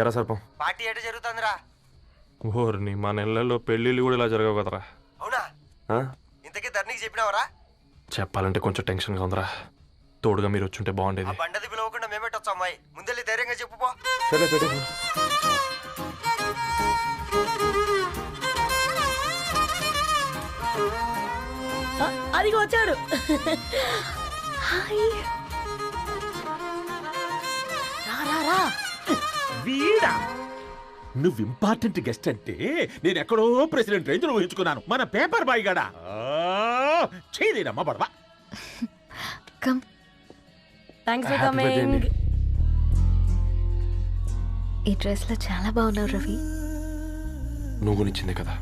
ఎరా సర్పం పార్టీ ఎట జరుగుతుందిరా? ఓర్ని మా నెలల్లో పెళ్ళిళ్ళు కూడా ఇలా జరగవు కదరా. అవునా? ఇంతకీ ధరణికి చెప్పినావరా? చెప్పాలంటే కొంచెం టెన్షన్గా ఉందిరా. తోడుగా మీరు వచ్చుంటే బాగుండేది. బండది పిలవకుండా మేమేటొచ్చు అమ్మాయి, ముందెళ్ళి ధైర్యంగా చెప్పుపో. సరే పెట్టే. అదిగో వచ్చాడు. వీడా నువ్వు ఇంపార్టెంట్ గెస్ట్ అంటే నేను ఎక్కడో ప్రెసిడెంట్ రేంజ్ లో ఊహించుకున్నాను. మన పేపర్ బాయ్ గడా చేయలేదమ్మా బడవా. Thanks for coming. ఈ డ్రెస్ లో చాలా బాగున్నావు రవి. నువ్వు గురించిందే కదా.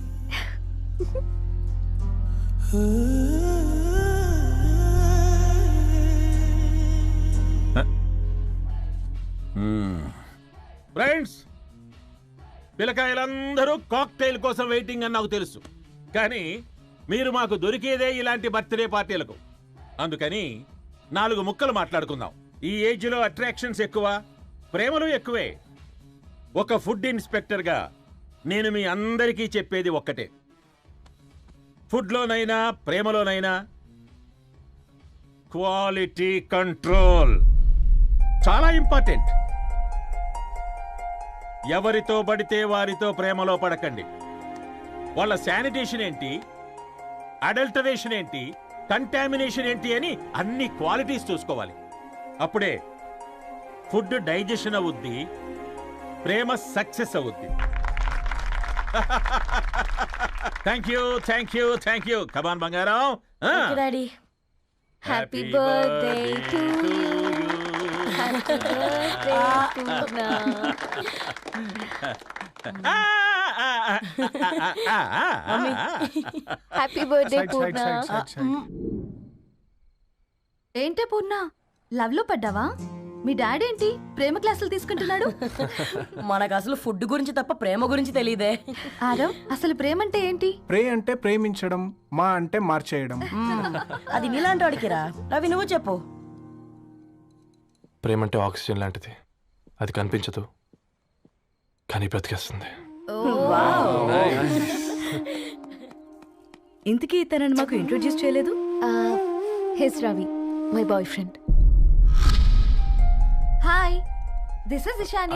ఫ్రెండ్స్, పిల్లకాయలందరూ కాక్టైల్ కోసం వెయిటింగ్ అని నాకు తెలుసు. కానీ మీరు మాకు దొరికేదే ఇలాంటి బర్త్డే పార్టీలకు. అందుకని 4 ముక్కలు మాట్లాడుకుందాం. ఈ ఏజ్ లో అట్రాక్షన్స్ ఎక్కువ, ప్రేమలు ఎక్కువే. ఒక ఫుడ్ ఇన్స్పెక్టర్ గా నేను మీ అందరికీ చెప్పేది ఒక్కటే, ఫుడ్లోనైనా ప్రేమలోనైనా క్వాలిటీ కంట్రోల్ చాలా ఇంపార్టెంట్. ఎవరితో పడితే వారితో ప్రేమలో పడకండి. వాళ్ళ శానిటేషన్ ఏంటి, అడల్టరేషన్ ఏంటి, కంటామినేషన్ ఏంటి అని అన్ని క్వాలిటీస్ చూసుకోవాలి. అప్పుడే ఫుడ్ డైజెషన్ అవుద్ది, ప్రేమ సక్సెస్ అవుద్ది. Thank you thank you thank you. Come on బంగారం. Daddy. Happy birthday to you. Happy birthday Purna. Happy birthday Purna. ఏంటే పూర్ణ, లవ్ లో పడ్డావా? మీ డాడీ ఏంటి ప్రేమ క్లాసులు తీసుకుంటున్నాడు? మనకు అసలు ఫుడ్ గురించి తప్ప ప్రేమ గురించి తెలియదే. ఆరవ్, అసలు ప్రేమ అంటే ఏంటి? ప్రే అంటే ప్రేమించడం, మా అంటే మార్చేయడం. అది నీలాంటి వాడికిరా. రవి నువ్వు చెప్పు. ప్రేమ అంటే ఆక్సిజన్ లాంటిది. అది కనిపించదు కానీ బ్రతికేస్తుంది. ఇంతకీ తనని మాకు ఇంట్రొడ్యూస్ చేయలేదు. He's Ravi, my boyfriend. Hi, this is Ishani.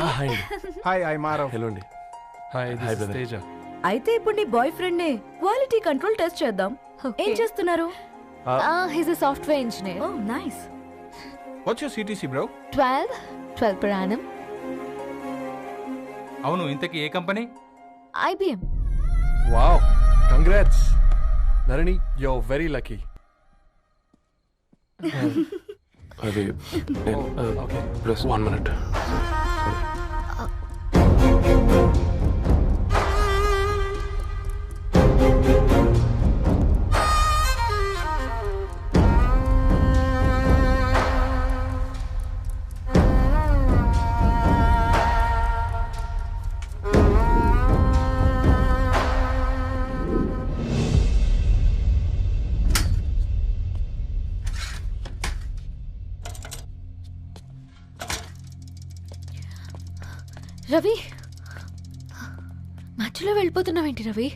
Hi, I Maarav. Hello అండి. హాయ్ తేజ. అయితే ఇప్పుడు నీ బాయ్ ఫ్రెండ్ నే క్వాలిటీ కంట్రోల్ టెస్ట్ చేద్దాం. ఏం చేస్తున్నారు? He's a software engineer. Oh nice. What's your CTC bro? 12 per annum. అవును, ఇంతకీ ఏ company? IBM. Wow, congrats Dharani, you are very lucky. అది ఓకే, ప్లస్ 1 minute. రవి, మధ్యలో వెళ్ళిపోతున్నావేంటి రవి?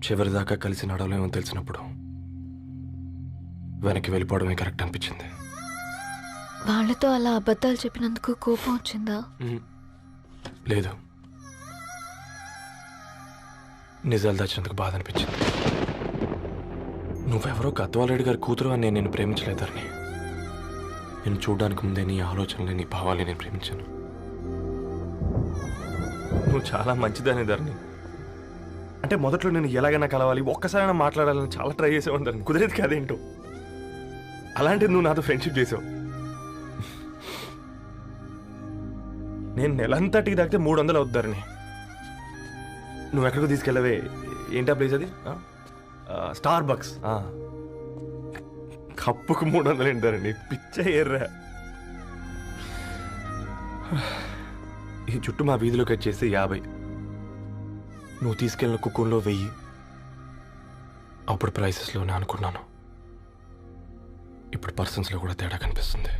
చివరిదాకా కలిసి నడవలేమో తెలిసినప్పుడు వెనక్కి వెళ్ళిపోవడమే కరెక్ట్ అనిపించింది. వాళ్ళతో అలా అబద్ధాలు చెప్పినందుకు కోపం వచ్చిందా? లేదు, నిజాలు దాచినందుకు బాధ అనిపించింది. నువ్వెవరో గద్వాలరెడ్డి గారి కూతురు అని నేను నిన్ను ప్రేమించలేదని. నేను చూడడానికి ముందే నీ ఆలోచనలు, నీ భావాలు నేను ప్రేమించాను. నువ్వు చాలా మంచిదని ధరణి. అంటే మొదట్లో నేను ఎలాగైనా కలవాలి, ఒక్కసారైనా మాట్లాడాలని చాలా ట్రై చేసేవాడిని ధరణి. కుదిరేది కాదేంటో. అలాంటిది నువ్వు నాతో ఫ్రెండ్షిప్ చేసావు. నేను నెలంతటికి తాకితే 300 అవుతారని. నువ్వు ఎక్కడికో తీసుకెళ్ళవే, ఏంటా ప్లేస్ అది? Star bucks. కప్పుకు 300 ఏంటారండి, పిచ్చ ఎర్రా. ఈ చుట్టూ మా వీధిలో కట్ చేస్తే 50. నువ్వు తీసుకెళ్ళిన కుక్కర్లో 1000. అప్పుడు ప్రైసెస్లోనే అనుకున్నాను, ఇప్పుడు పర్సన్స్లో కూడా తేడా కనిపిస్తుంది.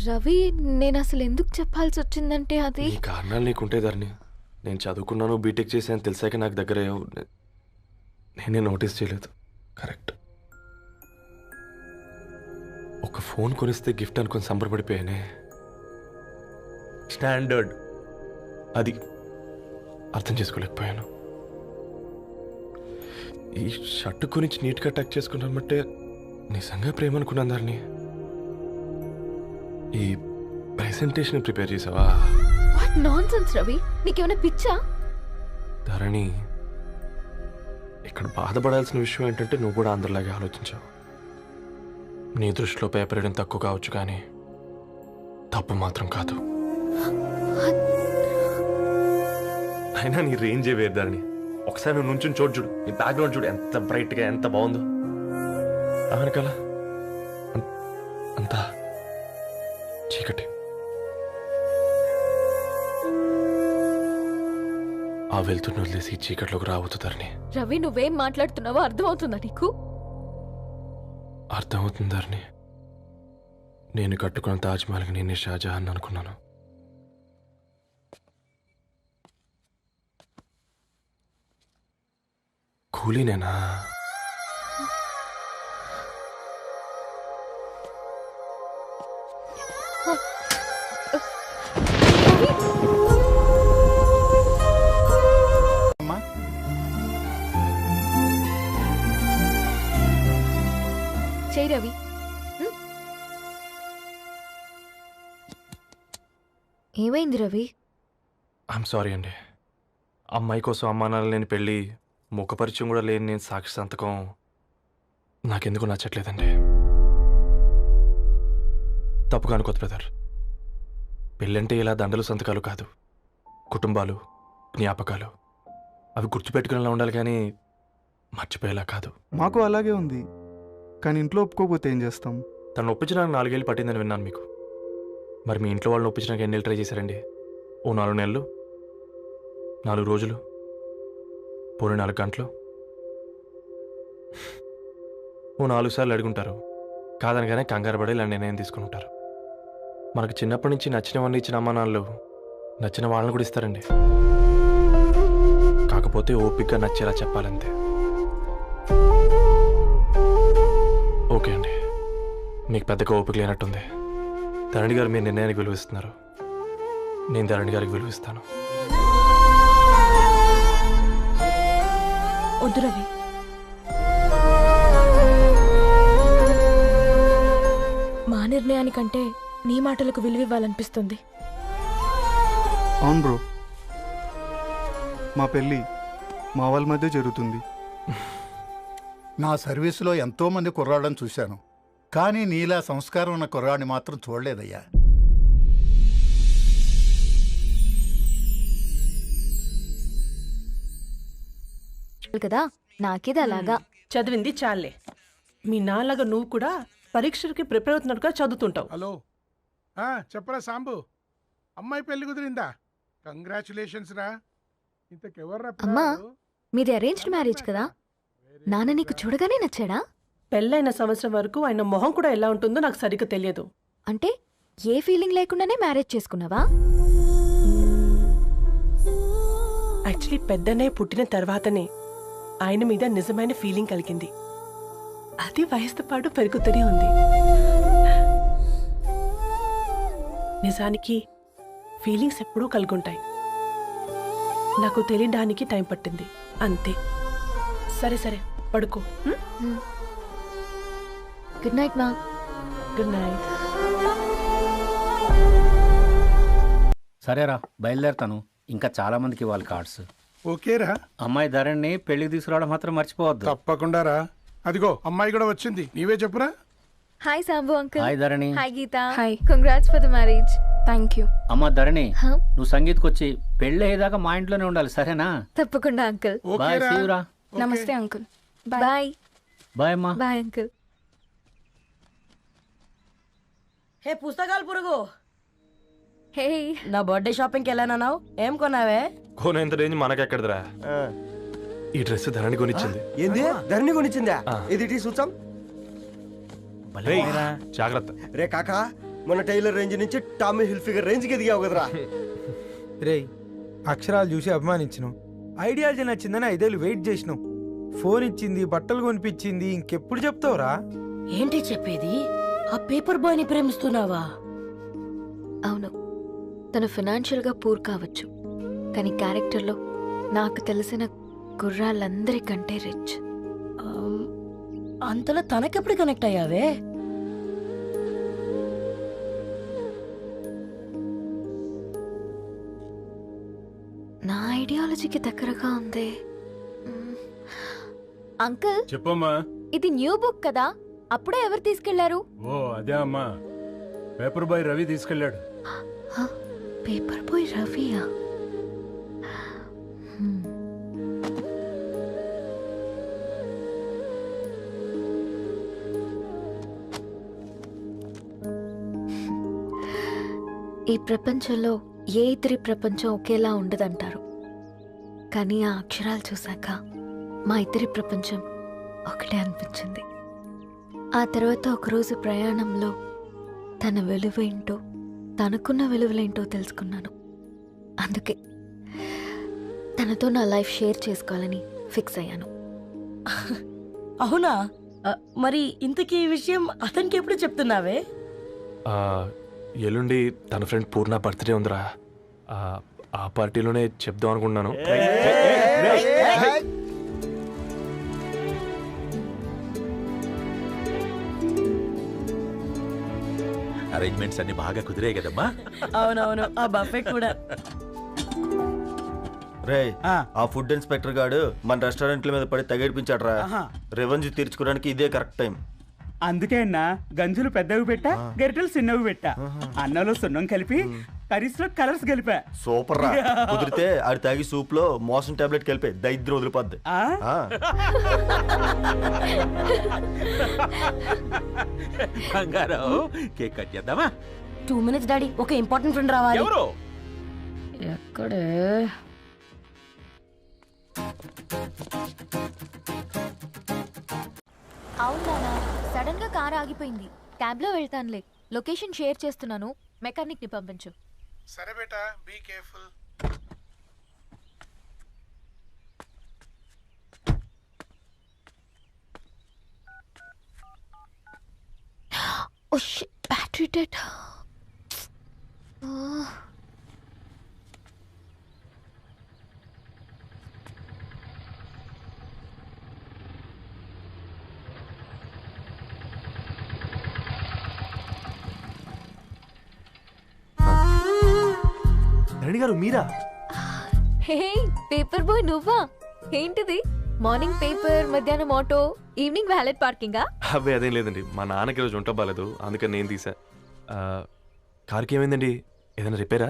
రవి నేను అసలు ఎందుకు చెప్పాల్సి వచ్చిందంటే అది నీ కారణాలు నీకుంటే ధరణి. నేను చదువుకున్నాను, బీటెక్ చేశాను తెలిసాక నాకు దగ్గర నేనే నోటీస్ చేయలేదు. కరెక్ట్. ఒక ఫోన్ కొనిస్తే గిఫ్ట్ అనుకొని సంబరపడిపోయానే. స్టాండర్డ్ అది అర్థం చేసుకోలేకపోయాను. ఈ షర్టు గురించి నీట్గా టక్ చేసుకున్నామంటే నిజంగా ప్రేమ అనుకున్నాను దాన్ని. ఈ ప్రెజెంటేషన్ ప్రిపేర్ చేసావా? వాట్ నాన్సెన్స్ రవి, నీకేమైనా పిచ్చా? ధరణి, ఇక్కడ బాధపడాల్సిన విషయం ఏంటంటే నువ్వు కూడా అందరిలాగే ఆలోచించావు. నీ దృష్టిలో పేపర్ వేయడం తక్కువ కావచ్చు కానీ తప్పు మాత్రం కాదు. అయినా నీ రేంజే వేరు ధరణి. ఒకసారి నువ్వు నుంచుని చూడు, నీ బ్యాక్గ్రౌండ్ చూడు ఎంత బ్రైట్గా ఎంత బాగుందో. వెనకాల అంతా చీకటి. ఆ వెళ్తున్న వదిలేసి ఈ చీకట్లోకి రావుతుందని రవి నువ్వేం మాట్లాడుతున్నావో అర్థమవుతుందా నీకు? అర్థమవుతుందని నేను కట్టుకున్న తాజ్మహల్కి నేనే షాజహాన్ అనుకున్నాను. కూలీనేనా? అమ్మా చేయి రవి. ఏమైంది రవి? ఐఎమ్ సారీ అండి. అమ్మాయి కోసం అమ్మానాలు లేని పెళ్ళి, ముఖపరిచయం కూడా లేని నేను సాక్షి సంతకం నాకెందుకు నచ్చట్లేదండి. తప్పుగా అనుకోదు బ్రదర్. పెళ్ళంటే ఇలా దండలు సంతకాలు కాదు, కుటుంబాలు, జ్ఞాపకాలు. అవి గుర్తుపెట్టుకునేలా ఉండాలి కానీ మర్చిపోయేలా కాదు. మాకు అలాగే ఉంది, కానీ ఇంట్లో ఒప్పుకోకపోతే ఏం చేస్తాం? తను ఒప్పించడానికి 4 ఏళ్ళు పట్టిందని విన్నాను మీకు. మరి మీ ఇంట్లో వాళ్ళని ఒప్పించడానికి ఎన్ని ఏళ్ళు ట్రై చేశారండి? ఓ 4 నెలలు, 4 రోజులు, పోనీ 4 గంటలు, ఓ 4 సార్లు అడుగుంటారు. కాదనగానే కంగారు పడి ఇలా నిర్ణయం తీసుకుని ఉంటారు. మనకు చిన్నప్పటి నుంచి నచ్చినవన్నీ ఇచ్చిన అమ్మా నాన్నలు నచ్చిన వాళ్ళని కూడా ఇస్తారండి. కాకపోతే ఓపికగా నచ్చేలా చెప్పాలంతే. ఓకే అండి, మీకు పెద్దగా ఓపిక లేనట్టుంది. ధరణి గారు మీ నిర్ణయానికి విలువిస్తున్నారు, నేను ధరణి గారికి విలువిస్తాను. వద్దు రవి, మా నిర్ణయానికంటే నీ మాటలకు విలువివ్వాలనిపిస్తుంది. అవును బ్రో, మా పెళ్ళి మా వాళ్ళ మధ్య జరుగుతుంది. నా సర్వీసులో ఎంతోమంది కుర్రాళ్ళని చూశాను, కానీ నీలా సంస్కారం ఉన్న కుర్రాడిని మాత్రం చూడలేదయ్యా. కదా నాకేది అలాగా. చదివింది చాలే. మీ నాన్నగా నువ్వు కూడా పరీక్షలకి ప్రిపేర్ అవుతున్నట్టుగా చదువుతుంటావు. హలో చెప్పరా సాంబు, అమ్మాయి పెళ్లి కుదిరిందా? కంగ్రాచులేషన్స్ రా. ఇంతకెవర్రా? అమ్మా, మీది అరేంజ్డ్ మ్యారేజ్ కదా? నాన్న నీకు చూడగానే నచ్చాడా? పెళ్ళైన సంవత్సరం వరకు ఆయన మొహం కూడా ఎలా ఉంటుందో నాకు సరిగ్గా తెలియదు. అంటే ఏ ఫీలింగ్ లేకుండానే మ్యారేజ్ చేసుకున్నావా? యాక్చువల్లీ పెద్దనే పుట్టిన తర్వాతనే ఆయన మీద నిజమైన ఫీలింగ్ కలిగింది. అది వయసుతో పాటు పెరుగుతూనే ఉంది. నిజానికి ఫీలింగ్స్ ఎప్పుడూ కలుగుంటాయి. నాకు తెలియడానికి టైం పట్టింది అంతే. సరే సరే పడుకో. గుడ్ నైట్ మా. Good night. సరేరా, బయలుదేరుతాను. ఇంకా చాలా మందికి ఇవ్వాలి కార్డ్స్. ఓకేరా. అమ్మాయి ధరణి పెళ్లికి తీసుకురావడం మాత్రం మర్చిపోవద్దు. తప్పకుండా రా. అదిగో అమ్మాయి కూడా వచ్చింది, నీవే చెప్పురా. Hi Sambu uncle. Hi Dharani. Hi Geetha. Hi. Congrats for the marriage. Thank you. అమ్మ ధరణి, హా? నువ్వు సంగీత్కి వచ్చి పెళ్లి అయ్యేదాకా మా ఇంట్లోనే ఉండాలి, సరేనా? తప్పకుండా అంకుల్. బాయ్, ఓకేరా. సీ యు రా. నమస్తే అంకుల్. బాయ్. బాయ్ అమ్మా. Bye uncle. హే పుస్తకాలు పురుగు, హే. నా బర్త్డే షాపింగ్కి వెళ్ళానన్నావు, ఏం కొన్నావే? కోనేంత రేంజ్ మనకెక్కడదిరా. ఈ డ్రెస్ ధరణి కొనిచ్చింది. ఏంది ధరణి కొనిచ్చిందా? ఇది టీ సూచం. రేయ్, జాగ్రత్త. రే కాకా, మన టైలర్ రేంజ్ నుంచి టామీ హిల్ఫిగర్ రేంజ్కి ఎదిగావు కదరా. రేయ్ అక్షరాలు చూసి అభిమానించను, ఐడియాలజీ నచ్చిందని 5 ఏళ్ళు వెయిట్ చేసినావు. ఫోన్ ఇచ్చింది, బట్టలు కొనిపించింది, ఇంకెప్పుడు చెప్తావురా? ఏంటి చెప్పేది? ఆ పేపర్ బాయ్ ని ప్రేమిస్తున్నావా? అవును, తను ఫినాన్షియల్గా పూర్ కావచ్చు, కానీ క్యారెక్టర్లో నాకు తెలిసిన కుర్రాళ్ళందరికంటే రిచ్. అంతలా తనకెప్పుడు కనెక్ట్ అయ్యావే? నా ఐడియాలజీకి దగ్గరగా ఉంది. అంకుల్ చెప్పమ్మా. ఇది న్యూ బుక్ కదా, అప్పుడే ఎవరు తీసుకెళ్లారు? ఓ అదే అమ్మా, పేపర్ బాయ్ రవి తీసుకెళ్ళాడు. పేపర్ బాయ్ రవియా? ఈ ప్రపంచంలో ఏ ఇద్దరి ప్రపంచం ఒకేలా ఉండదంటారు, కానీ ఆ అక్షరాలు చూశాక మా ఇద్దరి ప్రపంచం ఒకటే అనిపించింది. ఆ తర్వాత ఒకరోజు ప్రయాణంలో తన విలువ ఏంటో, తనకున్న విలువలేంటో తెలుసుకున్నాను. అందుకే తనతో నా లైఫ్ షేర్ చేసుకోవాలని ఫిక్స్ అయ్యాను. అవునా? మరి ఇంతకీ ఈ విషయం అతనికి ఎప్పుడు చెప్తున్నావే? ఎల్లుండి తన ఫ్రెండ్ పూర్ణ బర్త్డే ఉందిరా. ఆ పార్టీలోనే చెప్దాం అనుకున్నాను. అరేంజ్మెంట్స్ అన్ని బాగా కుదిరాయి కదమ్మా. అవునవును, ఆ బఫే కూడా. రే, ఆ ఫుడ్ ఇన్స్పెక్టర్ గాడు మన రెస్టారెంట్ల మీద పడి తగేడిపించాడు రా. రెవెన్యూ తీర్చుకోవడానికి ఇదే కరెక్ట్ టైం. అందుకే అన్న గంజులు పెద్దవి పెట్టా, గరిటెలు చిన్నవి పెట్టా. అన్నంలో సున్నం కలిపి, కర్రీస్లో కలర్స్ కలిపా. సూపర్ రా. కుదిరితే ఆడి తాగి సూప్ లో మోషన్ టాబ్లెట్ కలిపి దరిద్రం వదిలిపోద్ది. బంగారం, కేక్ కట్ చేద్దామా? 2 minutes డాడీ, ఒక ఇంపార్టెంట్ ఫ్రెండ్ రావాలి. ఎవరు? ఎక్కడే? అవునా, సడన్ గా కార్ ఆగిపోయింది. క్యాబ్ లో వెళ్తానులే, లొకేషన్ షేర్ చేస్తున్నాను, మెకానిక్ ని పంపించు. సరే బేటా, be careful. Oh shit, battery dead. Rani గారు మీరా? హే, పేపర్ బాయ్ నువ్వా? ఏంటిది? మార్నింగ్ పేపర్, మధ్యాహ్నం ఆటో, ఈవినింగ్ వ్యాలెట్ పార్కింగా? అవే అదేం లేదండి, మా నాన్నకి రోజు ఉంట బాగాలేదు, అందుకని నేను తీసా. కార్కి ఏమైందండి? ఏదైనా రిపేరా?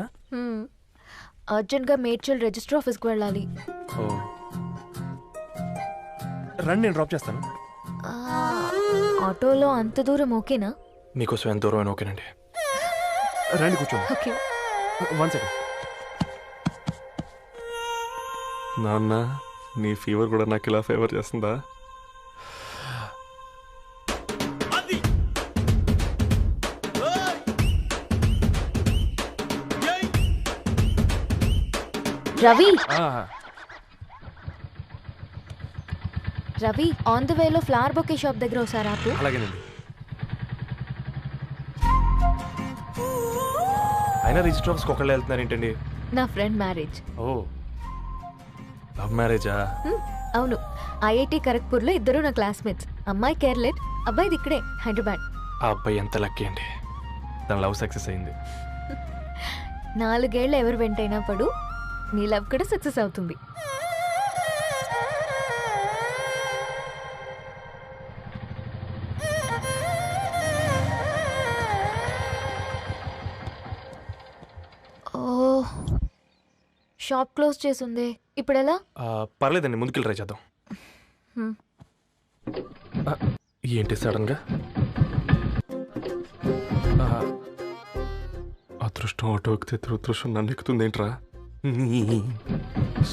అర్జెంట్ గా మేడ్చల్ రిజిస్టర్ ఆఫీస్ కు వెళ్ళాలి. రండి, నేను డ్రాప్ చేస్తాను. ఆటోలో అంత దూరం ఓకేనా? మీకోసం ఎంత దూరం అయినా ఓకేనండి. రండి కూర్చోండి. ఓకే. 1 second. నాన్న, నీ ఫీవర్ కూడా నాకు ఇలా ఫేవర్ చేస్తుందా? రవి, రవి, ఆన్ ద వేలో ఫ్లవర్ బొకే షాప్ దగ్గర ఒకసారి ఆపు. అలాగేనండి. అయినా రిజిస్టర్ ఆఫీస్కి ఒకళ్ళు వెళ్తున్నారు ఏంటండి? నా ఫ్రెండ్ మ్యారేజ్. ఓ, లవ్ మ్యారేజా? అవును, ఐఐటి ఖరగ్పూర్లో ఇద్దరు నా క్లాస్మేట్స్. అమ్మాయి కేర్లెట్, అబ్బాయిది ఇక్కడే హైదరాబాద్. ఆ అబ్బాయి ఎంత లక్కీ అండి, తన లవ్ సక్సెస్ అయింది. 4 ఏళ్ళు ఎవరు వెంటైనా పడు, నీ లవ్ కూడా సక్సెస్ అవుతుంది. ఓ, షాప్ క్లోజ్ చేసింది, ఇప్పుడు ఎలా? పర్లేదండి, ముందుకెళ్ళి ట్రై చేద్దాం. ఏంటి సడన్ గా? అదృష్టం ఆటో ఎక్కితే దురదృష్టం నన్ను ఎక్కుతుంది ఏంట్రా?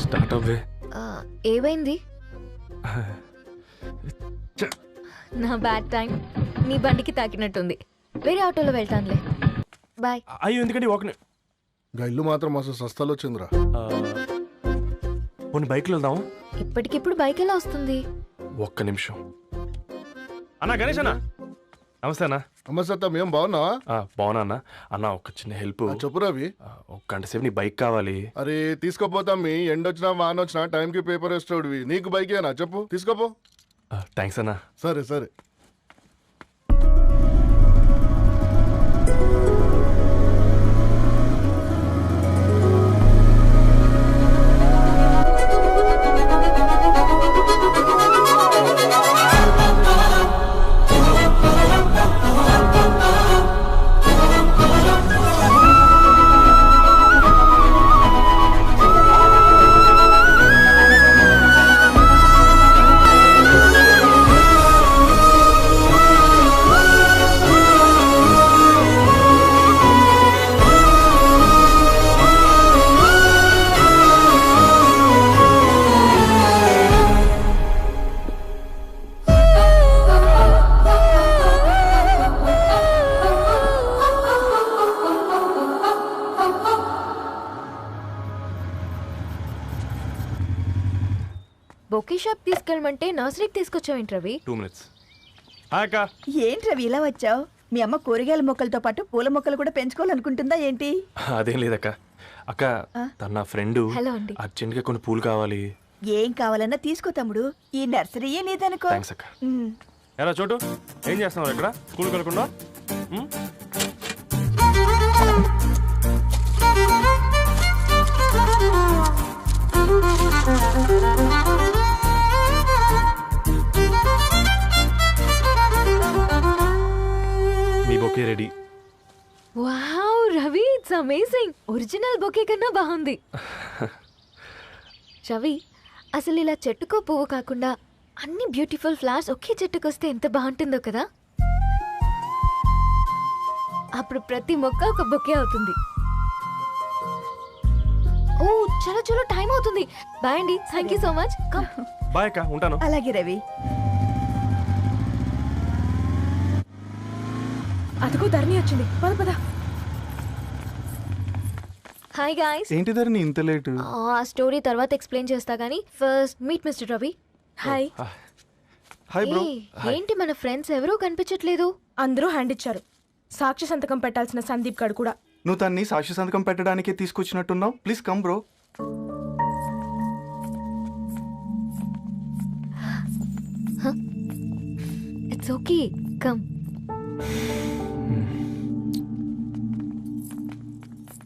స్టార్ట్ అవ్వే. ఏమైంది? నా బ్యాడ్ టైం నీ బండికి తాకినట్టుంది. వేరే ఆటోలో వెళ్తానులే. బాయ్. అయ్యో ఎందుకండి ఒక ఇల్లు మాత్రం మస్తు సస్తాలో వచ్చిందిరా. కొన్ని బైక్లో వెళ్దాం. ఇప్పటికిప్పుడు బైక్ ఎలా వస్తుంది? ఒక్క నిమిషం. అన్నా గణేష్ అన్న, నమస్తే అన్న. నమస్తే, మేము బాగున్నావా? బాగున్నా అన్న. అన్న ఒక చిన్న హెల్ప్. చెప్పు రవి. ఒక గంట సేపు నీ బైక్ కావాలి. అరే తీసుకోపోతాం, మీ ఎండొచ్చినా వాన వచ్చినా టైంకి పేపర్ వేస్తాడువి. నీకు బైకేనా చెప్పు, తీసుకోపో. థ్యాంక్స్ అన్న. సరే సరే. బొకే షాప్ తీసుకెళ్ళమంటే నర్సరీకి తీసుకొచ్చావేంటి రవి? 2 minutes. అక్క ఏంటి రవి ఇలా వచ్చావు? మీ అమ్మ కూరగాయల మొక్కలతో పాటు పూల మొక్కలు కూడా పెంచుకోవాలనుకుంటుందా ఏంటి? అదేం లేదక్క. అక్క తన నా ఫ్రెండ్ హలో అండి. అర్జెంట్గా కొన్ని పూలు కావాలి. ఏం కావాలన్నా తీసుకో తమ్ముడు, ఈ నర్సరీయే నీదనుకో. థ్యాంక్స్ అక్క. ఎలా చోటు ఏం చేస్తున్నావు ఇక్కడ స్కూల్కి వెళ్ళకుండా? మీ bouquet ready. Wow Ravi, it's amazing. Original bouquet కన్నా బాగుంది. రవి, అసలు ఇలా చెట్టుకో పువ్వు కాకుండా అన్ని బ్యూటిఫుల్ ఫ్లవర్స్ ఒకే చెట్టుకు వస్తే ఎంత బాగుంటుందో కదా. అప్పుడు ప్రతి మొక్క ఒక బొకే అవుతుంది. ఓ చలో చలో, టైం అవుతుంది. బాయ్ అండి, thank you so much. Bye అక్క, ఉంటాను. అలాగే రవి. అదిగో ధరణి వచ్చింది, పద పద. Hi guys. ఏంటి ధరణి ఇంత లేట్? ఆ స్టోరీ తర్వాత ఎక్స్ప్లెయిన్ చేస్తా గానీ first meet mister Ravi. Hi. Hi bro. ఏంటి మన ఫ్రెండ్స్ ఎవరూ కనిపించట్లేదు? అందరూ హ్యాండ్ ఇచ్చారు. సాక్షి సంతకం పెట్టాల్సిన సందీప్ గడు కూడా. నువ్వు తన్ని సాక్షి సంతకం పెట్టడానికే తీసుకొచ్చినట్టున్నావు. Please come bro. It's okay, come.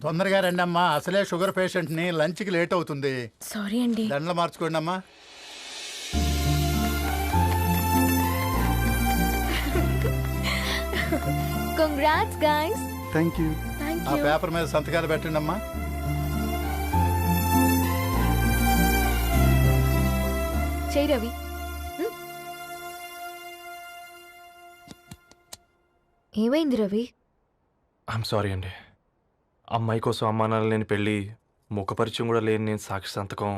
తొందరగా రండి అమ్మా, అసలే షుగర్ పేషెంట్ ని, లంచ్ కి లేట్ అవుతుంది. సారీ అండి. దండలు మార్చుకోండి అమ్మా. Congrats guys. Thank you. ఆ పేపర్ మీద సంతకాలు పెట్టండి అమ్మా. చేయి రవి. ఏమైంది రవి? ఐఎమ్ సారీ అండి. అమ్మాయి కోసం అమ్మా నాన్న లేని పెళ్ళి, ముఖపరిచయం కూడా లేని నేను సాక్షి సంతకం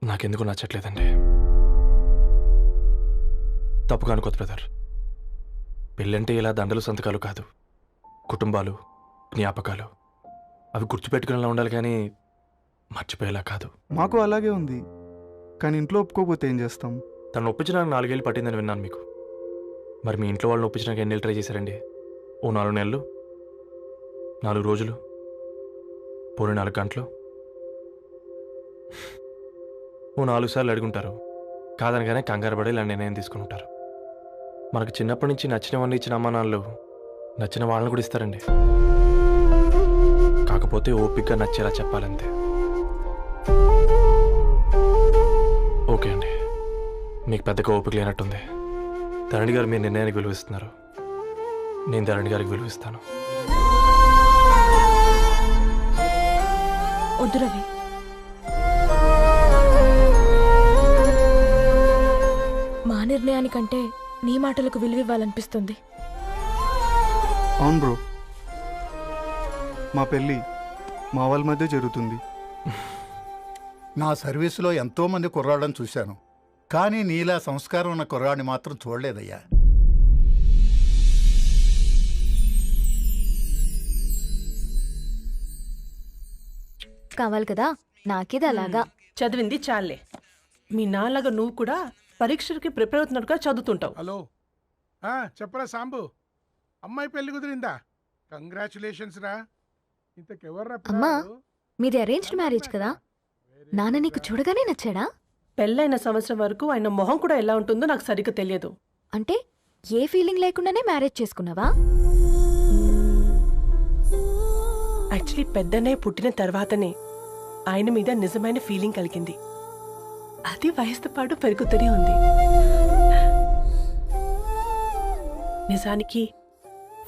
నాకెందుకు నచ్చట్లేదండి. తప్పుగా అనుకోదు బ్రదర్. పెళ్ళంటే ఇలా దండలు సంతకాలు కాదు, కుటుంబాలు, జ్ఞాపకాలు. అవి గుర్తుపెట్టుకునేలా ఉండాలి కానీ మర్చిపోయేలా కాదు. మాకు అలాగే ఉంది, కానీ ఇంట్లో ఒప్పుకోకపోతే ఏం చేస్తాం? తను ఒప్పించడానికి 4 ఏళ్ళు పట్టిందని విన్నాను మీకు. మరి మీ ఇంట్లో వాళ్ళని ఒప్పించడానికి ఎన్ని ట్రై చేశారండి? ఓ 4 నెలలు, 4 రోజులు, పోనీ 4 గంటలు, ఓ 4 సార్లు అడుగుంటారు. కాదనగానే కంగారు పడి ఇలా నిర్ణయం తీసుకుని ఉంటారు. మనకు చిన్నప్పటి నుంచి నచ్చినవన్నీ ఇచ్చిన అమ్మా నాన్నలు నచ్చిన వాళ్ళని కూడా ఇస్తారండి. కాకపోతే ఓపికగా నచ్చేలా చెప్పాలంతే. ఓకే అండి, మీకు పెద్దగా ఓపిక లేనట్టుంది. ధరణి గారు మీ నిర్ణయానికి విలువిస్తున్నారు, నేను ధరణి గారికి విలువిస్తాను. వద్దు రవి. మా నిర్ణయానికంటే నీ మాటలకు విలువివ్వాలనిపిస్తుంది. అవును బ్రో, మా పెళ్ళి మా వాళ్ళ మధ్య జరుగుతుంది. నా సర్వీసులో ఎంతో మంది కుర్రాళ్ళని చూశాను, కానీ నీలా సంస్కారం ఉన్న కుర్రాడిని మాత్రం చూడలేదయ్యా. మార్క్స్ కావాలి కదా, నాకేది అలాగా. చదివింది చాలే. మీ నాన్నగా నువ్వు కూడా పరీక్షలకి ప్రిపేర్ అవుతున్నట్టుగా చదువుతుంటావు. హలో చెప్పరా సాంబు, అమ్మాయి పెళ్లి కుదిరిందా? కంగ్రాచులేషన్స్ రా. ఇంతకెవర్రా అమ్మా, మీది అరేంజ్డ్ మ్యారేజ్ కదా, నాన్న నీకు చూడగానే నచ్చాడా? పెళ్ళైన సంవత్సరం వరకు ఆయన మొహం కూడా ఎలా ఉంటుందో నాకు సరిగ్గా తెలియదు. అంటే ఏ ఫీలింగ్ లేకుండానే మ్యారేజ్ చేసుకున్నావా? యాక్చువల్లీ పెద్దన్నయ్య పుట్టిన తర్వాతనే ఆయన మీద నిజమైన ఫీలింగ్ కలిగింది. అది వయసుతో పాటు పెరుగుతూనే ఉంది. నిజానికి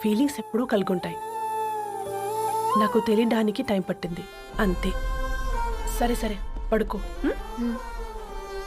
ఫీలింగ్స్ ఎప్పుడూ కలుగుంటాయి. నాకు తెలియడానికి టైం పట్టింది అంతే. సరే సరే పడుకో.